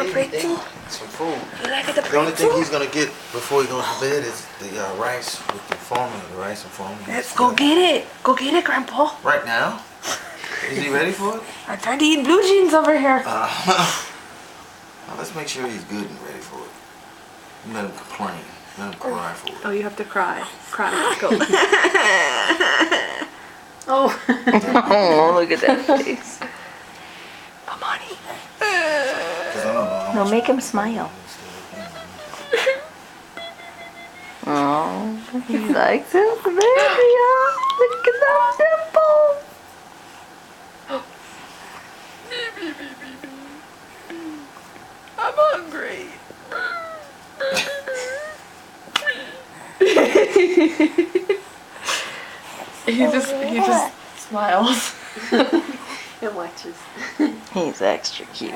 a breakthrough? Some food. You like the breakthrough? The only thing he's gonna get before he goes to bed is the rice with the formula, the rice and formula. Let's go get it. Go get it, Grandpa. Right now? Is he ready for it? I'm trying to eat blue jeans over here. Now let's make sure he's good and ready for it. You let him complain. Let him cry for it. Oh, you have to cry. Cry. Go. Oh. Oh, look at that face. Come on, eat. No, make him smile. Oh, he likes his baby, huh? Look at them dimples. I'm hungry. He just smiles and watches. He's extra cute.